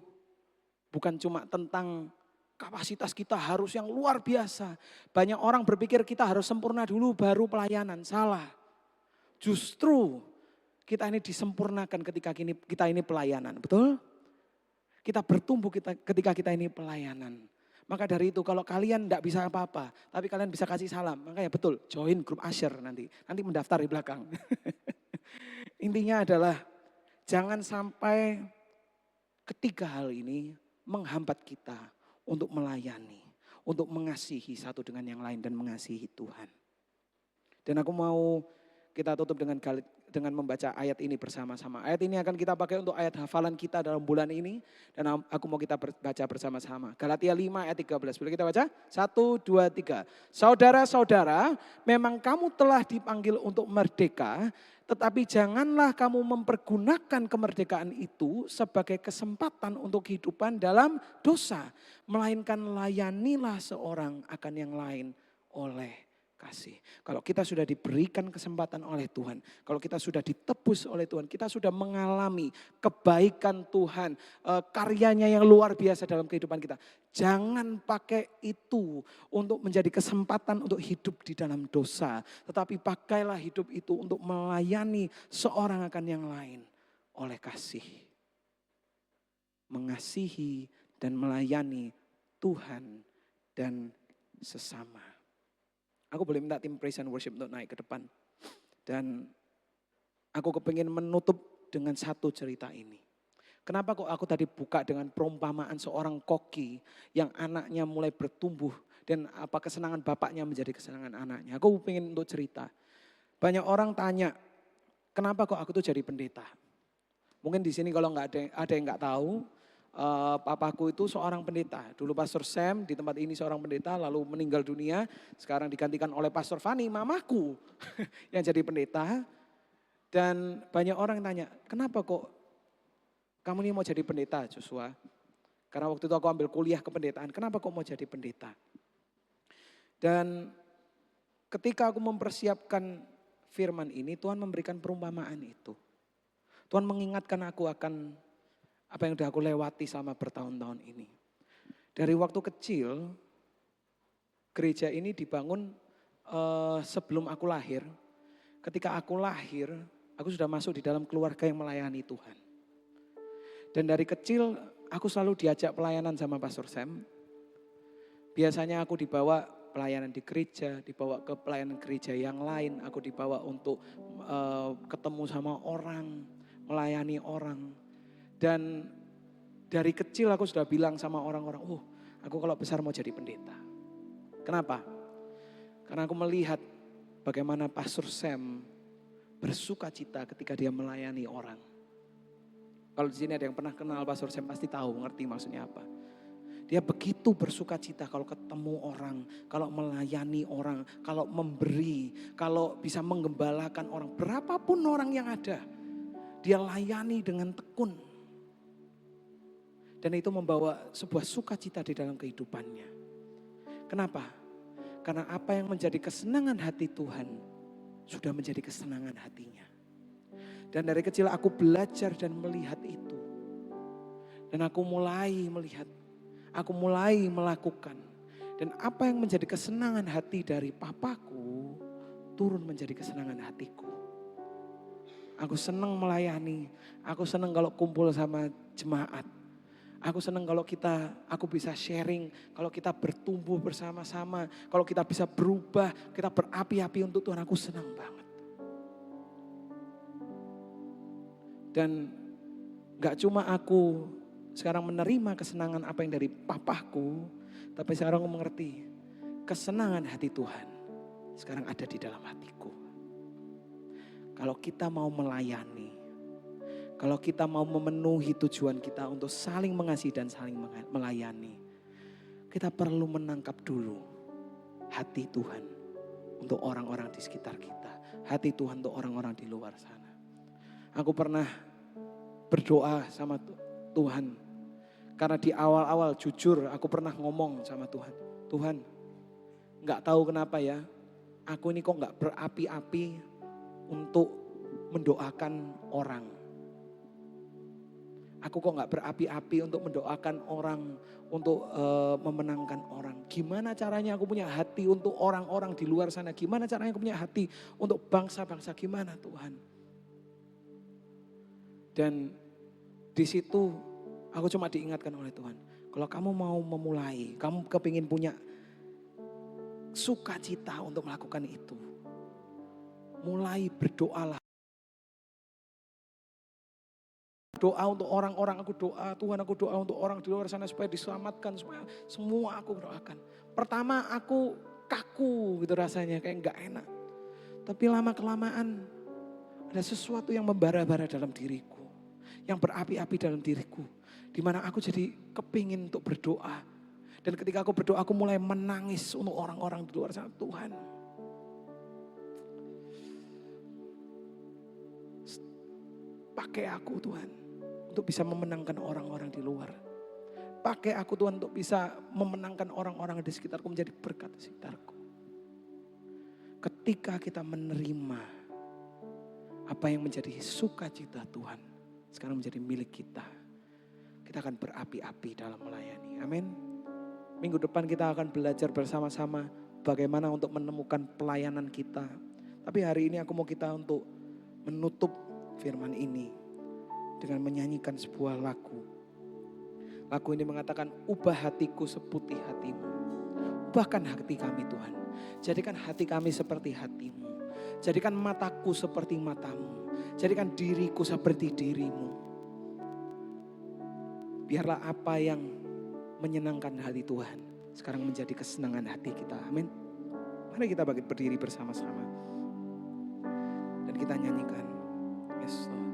bukan cuma tentang kapasitas kita harus yang luar biasa. Banyak orang berpikir kita harus sempurna dulu baru pelayanan. Salah. Justru kita ini disempurnakan ketika kita ini pelayanan. Betul? Kita bertumbuh ketika kita ini pelayanan. Maka dari itu kalau kalian tidak bisa apa-apa, tapi kalian bisa kasih salam. Makanya betul, join grup Asher nanti. Nanti mendaftar di belakang. Intinya adalah jangan sampai ketiga hal ini menghambat kita untuk melayani, untuk mengasihi satu dengan yang lain dan mengasihi Tuhan. Dan aku mau kita tutup dengan membaca ayat ini bersama-sama. Ayat ini akan kita pakai untuk ayat hafalan kita dalam bulan ini. Dan aku mau kita baca bersama-sama. Galatia 5 ayat 13. Boleh kita baca? 1, 2, 3. Saudara-saudara, memang kamu telah dipanggil untuk merdeka. Tetapi janganlah kamu mempergunakan kemerdekaan itu sebagai kesempatan untuk kehidupan dalam dosa. Melainkan layanilah seorang akan yang lain oleh kasih. Kalau kita sudah diberikan kesempatan oleh Tuhan, kalau kita sudah ditebus oleh Tuhan, kita sudah mengalami kebaikan Tuhan, karyanya yang luar biasa dalam kehidupan kita. Jangan pakai itu untuk menjadi kesempatan untuk hidup di dalam dosa. Tetapi pakailah hidup itu untuk melayani seorang akan yang lain oleh kasih. Mengasihi dan melayani Tuhan dan sesama. Aku boleh minta tim praise and worship untuk naik ke depan. Dan aku kepingin menutup dengan satu cerita ini. Kenapa kok aku tadi buka dengan perumpamaan seorang koki yang anaknya mulai bertumbuh dan apa kesenangan bapaknya menjadi kesenangan anaknya. Aku ingin untuk cerita. Banyak orang tanya, kenapa kok aku tuh jadi pendeta? Mungkin di sini kalau ada yang nggak tahu, papaku itu seorang pendeta. Dulu Pastor Sam di tempat ini seorang pendeta, lalu meninggal dunia. Sekarang digantikan oleh Pastor Fani, mamaku yang jadi pendeta. Dan banyak orang tanya, kenapa kok kamu ini mau jadi pendeta, Joshua? Karena waktu itu aku ambil kuliah kependetaan, kenapa kok mau jadi pendeta? Dan ketika aku mempersiapkan firman ini, Tuhan memberikan perumpamaan itu. Tuhan mengingatkan aku akan apa yang sudah aku lewati selama bertahun-tahun ini. Dari waktu kecil, gereja ini dibangun sebelum aku lahir. Ketika aku lahir, aku sudah masuk di dalam keluarga yang melayani Tuhan. Dan dari kecil aku selalu diajak pelayanan sama Pastor Sam. Biasanya aku dibawa pelayanan di gereja, dibawa ke pelayanan gereja yang lain. Aku dibawa untuk ketemu sama orang, melayani orang. Dan dari kecil aku sudah bilang sama orang-orang, aku kalau besar mau jadi pendeta. Kenapa? Karena aku melihat bagaimana Pastor Sam bersuka cita ketika dia melayani orang. Kalau di sini ada yang pernah kenal Pastor Sam pasti tahu, ngerti maksudnya apa. Dia begitu bersuka cita kalau ketemu orang, kalau melayani orang, kalau memberi, kalau bisa menggembalakan orang. Berapapun orang yang ada, dia layani dengan tekun. Dan itu membawa sebuah sukacita di dalam kehidupannya. Kenapa? Karena apa yang menjadi kesenangan hati Tuhan, sudah menjadi kesenangan hatinya. Dan dari kecil aku belajar dan melihat itu. Dan aku mulai melihat, aku mulai melakukan. Dan apa yang menjadi kesenangan hati dari papaku, turun menjadi kesenangan hatiku. Aku senang melayani, aku senang kalau kumpul sama jemaat. Aku senang kalau aku bisa sharing, kalau kita bertumbuh bersama-sama, kalau kita bisa berubah, kita berapi-api untuk Tuhan, aku senang banget. Dan gak cuma aku sekarang menerima kesenangan apa yang dari papaku, tapi sekarang aku mengerti kesenangan hati Tuhan sekarang ada di dalam hatiku. Kalau kita mau melayani, kalau kita mau memenuhi tujuan kita untuk saling mengasihi dan saling melayani, kita perlu menangkap dulu hati Tuhan untuk orang-orang di sekitar kita. Hati Tuhan untuk orang-orang di luar sana. Aku pernah berdoa sama Tuhan. Karena di awal-awal jujur aku pernah ngomong sama Tuhan. Tuhan, gak tahu kenapa ya, aku ini kok gak berapi-api untuk mendoakan orang. Aku kok gak berapi-api untuk mendoakan orang, untuk memenangkan orang. Gimana caranya aku punya hati untuk orang-orang di luar sana? Gimana caranya aku punya hati untuk bangsa-bangsa? Gimana Tuhan? Dan di situ aku cuma diingatkan oleh Tuhan. Kalau kamu mau memulai, kamu kepingin punya sukacita untuk melakukan itu. Mulai berdoalah. Doa untuk orang-orang, aku doa Tuhan, aku doa untuk orang di luar sana supaya diselamatkan, supaya semua aku doakan. Pertama aku kaku gitu rasanya, kayak gak enak. Tapi lama kelamaan ada sesuatu yang membara-bara dalam diriku. Yang berapi-api dalam diriku. Dimana aku jadi kepingin untuk berdoa. Dan ketika aku berdoa aku mulai menangis untuk orang-orang di luar sana. Tuhan, pakai aku Tuhan untuk bisa memenangkan orang-orang di luar. Pakai aku Tuhan untuk bisa memenangkan orang-orang di sekitarku, menjadi berkat di sekitarku. Ketika kita menerima apa yang menjadi sukacita Tuhan sekarang menjadi milik kita, kita akan berapi-api dalam melayani. Amin. Minggu depan kita akan belajar bersama-sama bagaimana untuk menemukan pelayanan kita. Tapi hari ini aku mau kita untuk menutup firman ini dengan menyanyikan sebuah lagu. Lagu ini mengatakan, ubah hatiku seputih hatimu. Ubahkan hati kami Tuhan. Jadikan hati kami seperti hatimu. Jadikan mataku seperti matamu. Jadikan diriku seperti dirimu. biarlah apa yang menyenangkan hati Tuhan sekarang menjadi kesenangan hati kita. Amin. Mari kita berdiri bersama-sama. Dan kita nyanyikan. Yes Lord.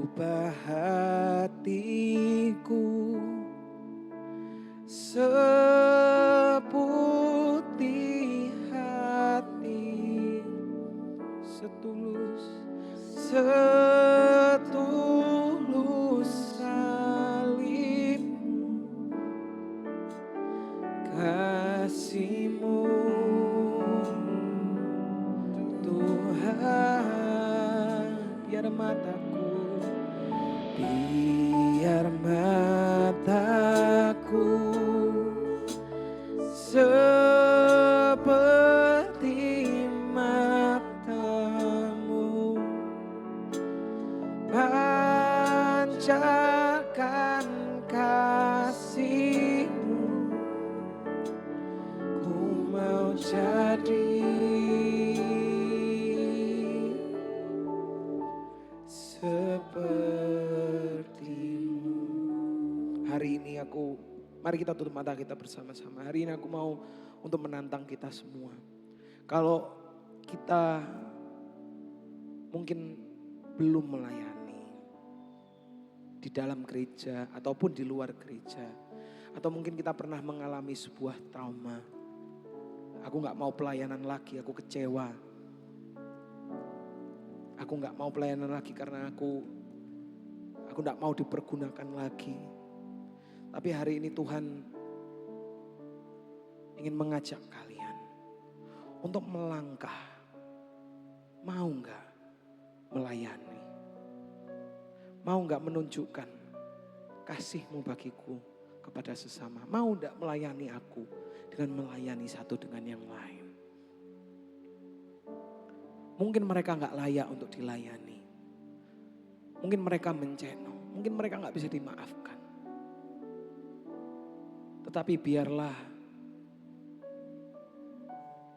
Ubah hatiku seputih hati, setulus salibmu, kasih-Mu Tuhan. Biar mataku seperti mata-Mu, pancarkan kasih-Mu, ku mau jadi seperti-Mu. Hari ini mari kita tutup mata kita bersama-sama. Hari ini aku mau untuk menantang kita semua. Kalau kita mungkin belum melayani di dalam gereja ataupun di luar gereja, atau mungkin kita pernah mengalami sebuah trauma. Aku gak mau pelayanan lagi, aku kecewa. Aku gak mau pelayanan lagi karena aku gak mau dipergunakan lagi. Tapi hari ini Tuhan ingin mengajak kalian untuk melangkah. Mau gak melayani? Mau gak menunjukkan kasih-Mu bagiku kepada sesama? Mau gak melayani aku dengan melayani satu dengan yang lain? Mungkin mereka gak layak untuk dilayani. Mungkin mereka menceno. Mungkin mereka gak bisa dimaafkan. Tetapi biarlah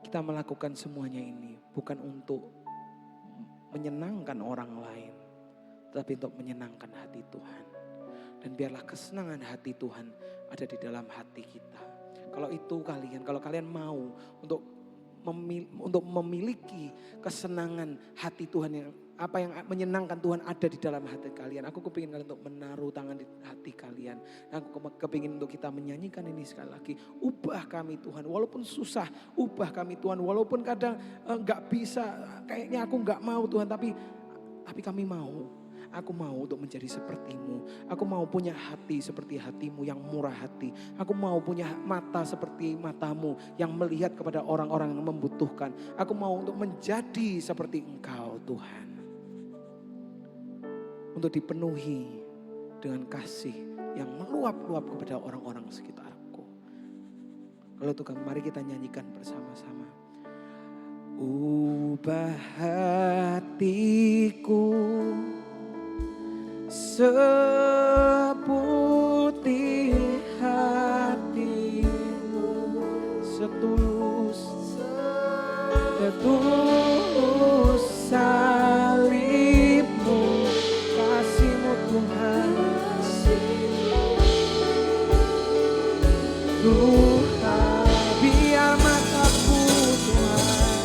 kita melakukan semuanya ini bukan untuk menyenangkan orang lain, tetapi untuk menyenangkan hati Tuhan. Dan biarlah kesenangan hati Tuhan ada di dalam hati kita. Kalau kalian mau untuk memiliki kesenangan hati Tuhan, yang apa yang menyenangkan Tuhan ada di dalam hati kalian. Aku kepingin kalian untuk menaruh tangan di hati kalian. Aku kepingin untuk kita menyanyikan ini sekali lagi. Ubah kami Tuhan, walaupun susah. Ubah kami Tuhan, walaupun kadang gak bisa. Kayaknya aku gak mau Tuhan, tapi kami mau. Aku mau untuk menjadi seperti-Mu. Aku mau punya hati seperti hati-Mu yang murah hati. Aku mau punya mata seperti mata-Mu yang melihat kepada orang-orang yang membutuhkan. Aku mau untuk menjadi seperti Engkau Tuhan. Untuk dipenuhi dengan kasih yang meluap-luap kepada orang-orang sekitarku. Kalau Tuhan, mari kita nyanyikan bersama-sama. Ubah hatiku seputih hati-Mu, setulus salib-Mu, kasih-Mu Tuhan. Tuhan, biar mataku Tuhan,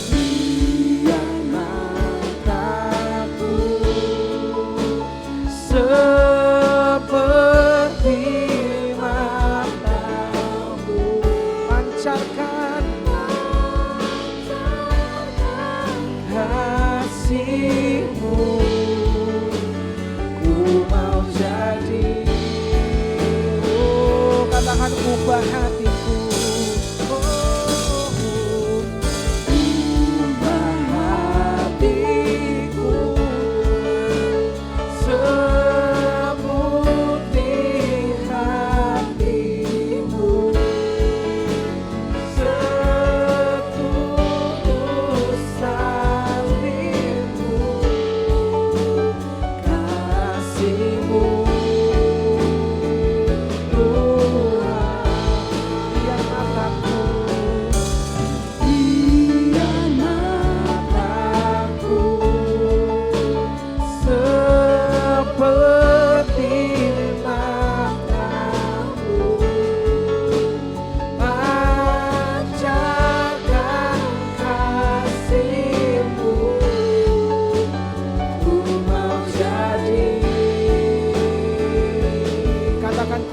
biar mataku seperti mata-Mu, pancarkan kasih-Mu, ku mau jadi. Oh, katakan ubah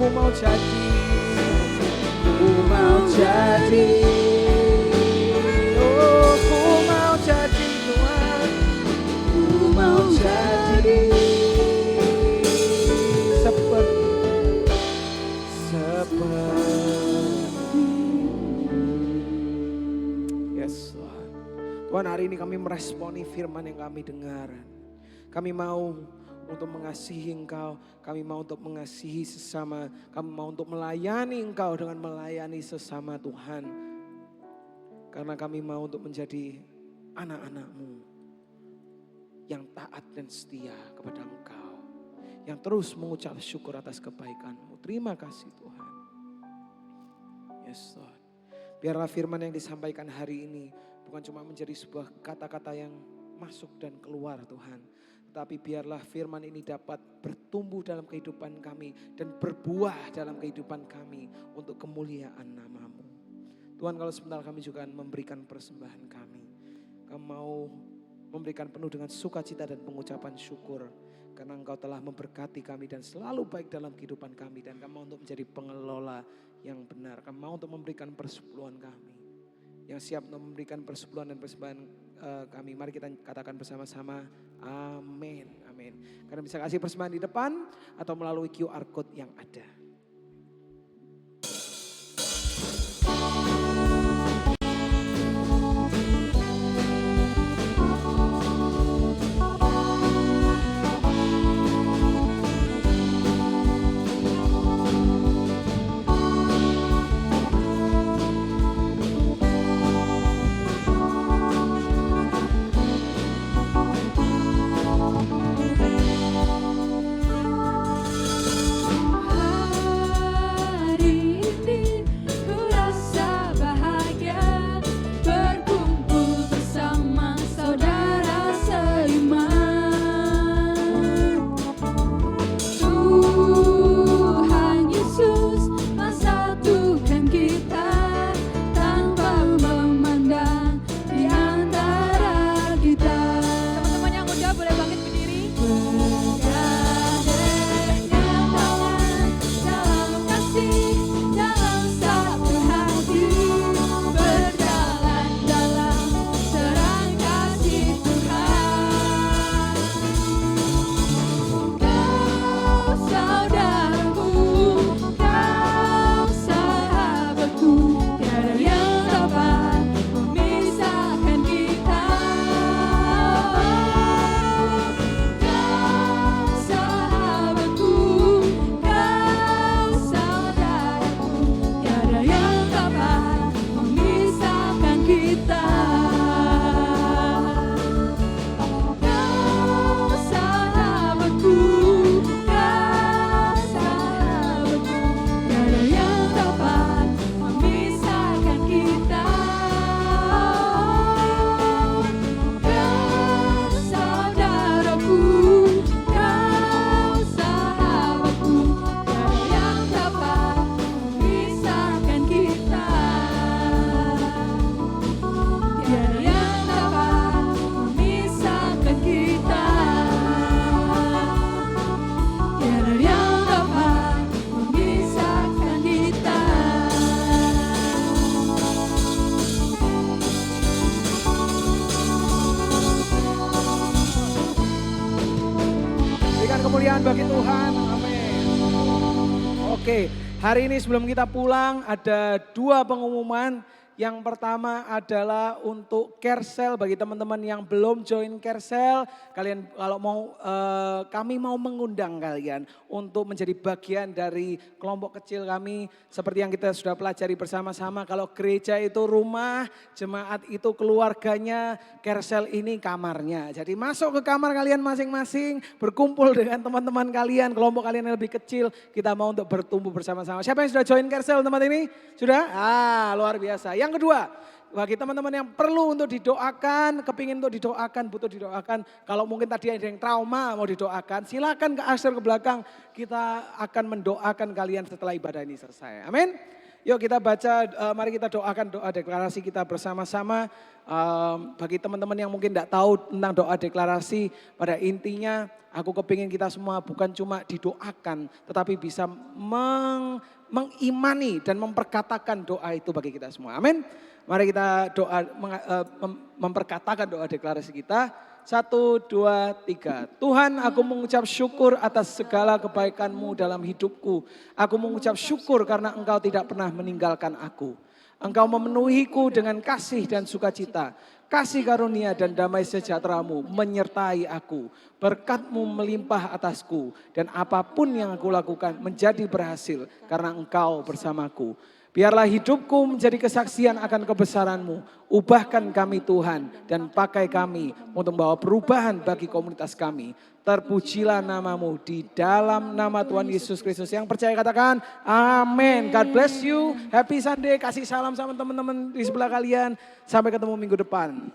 ku mau jadi, ku mau jadi. Oh, ku mau jadi Tuhan, ku mau jadi seperti yes Tuhan. Tuhan, hari ini kami meresponi firman yang kami dengar. Kami mau untuk mengasihi Engkau, kami mau untuk mengasihi sesama, kami mau untuk melayani Engkau dengan melayani sesama Tuhan. Karena kami mau untuk menjadi anak-anak-Mu yang taat dan setia kepada Engkau. Yang terus mengucap syukur atas kebaikan-Mu. Terima kasih Tuhan. Yes Tuhan. Biarlah firman yang disampaikan hari ini bukan cuma menjadi sebuah kata-kata yang masuk dan keluar Tuhan. Tapi biarlah firman ini dapat bertumbuh dalam kehidupan kami dan berbuah dalam kehidupan kami untuk kemuliaan nama-Mu. Tuhan, kalau sebentar kami juga memberikan persembahan kami. Kami mau memberikan penuh dengan sukacita dan pengucapan syukur. Karena Engkau telah memberkati kami dan selalu baik dalam kehidupan kami. Dan kami mau untuk menjadi pengelola yang benar. Kami mau untuk memberikan persepuluhan kami. Yang siap memberikan persepuluhan dan persembahan kami. Mari kita katakan bersama-sama. Amin. Amin. Karena bisa kasih persembahan di depan atau melalui QR Code yang ada. Kemuliaan bagi Tuhan, amin. Oke, hari ini sebelum kita pulang ada dua pengumuman. Yang pertama adalah untuk Kersel, bagi teman-teman yang belum join Kersel, kalian kalau mau kami mau mengundang kalian untuk menjadi bagian dari kelompok kecil kami. Seperti yang kita sudah pelajari bersama-sama, kalau gereja itu rumah, jemaat itu keluarganya, Kersel ini kamarnya. Jadi masuk ke kamar kalian masing-masing, berkumpul dengan teman-teman kalian, kelompok kalian yang lebih kecil, kita mau untuk bertumbuh bersama-sama. Siapa yang sudah join Kersel tempat ini? Sudah? Luar biasa. Yang kedua, bagi teman-teman yang perlu untuk didoakan, kepingin untuk didoakan, butuh didoakan. Kalau mungkin tadi ada yang trauma mau didoakan, silakan ke Asher ke belakang. Kita akan mendoakan kalian setelah ibadah ini selesai. Amin. Yuk kita baca, mari kita doakan doa deklarasi kita bersama-sama. Bagi teman-teman yang mungkin tidak tahu tentang doa deklarasi, pada intinya aku kepingin kita semua bukan cuma didoakan, tetapi bisa mengimani dan memperkatakan doa itu bagi kita semua. Amin. Mari kita doa, memperkatakan doa deklarasi kita. 1, 2, 3. Tuhan, aku mengucap syukur atas segala kebaikan-Mu dalam hidupku. Aku mengucap syukur karena Engkau tidak pernah meninggalkan aku. Engkau memenuhiku dengan kasih dan sukacita. Kasih karunia dan damai sejahtera-Mu menyertai aku. Berkat-Mu melimpah atasku. Dan apapun yang aku lakukan menjadi berhasil karena Engkau bersamaku. Biarlah hidupku menjadi kesaksian akan kebesaran-Mu. Ubahkan kami Tuhan dan pakai kami untuk membawa perubahan bagi komunitas kami. Terpujilah nama-Mu di dalam nama Tuhan Yesus Kristus. Yang percaya katakan amin. God bless you. Happy Sunday. Kasih salam sama teman-teman di sebelah kalian. Sampai ketemu minggu depan.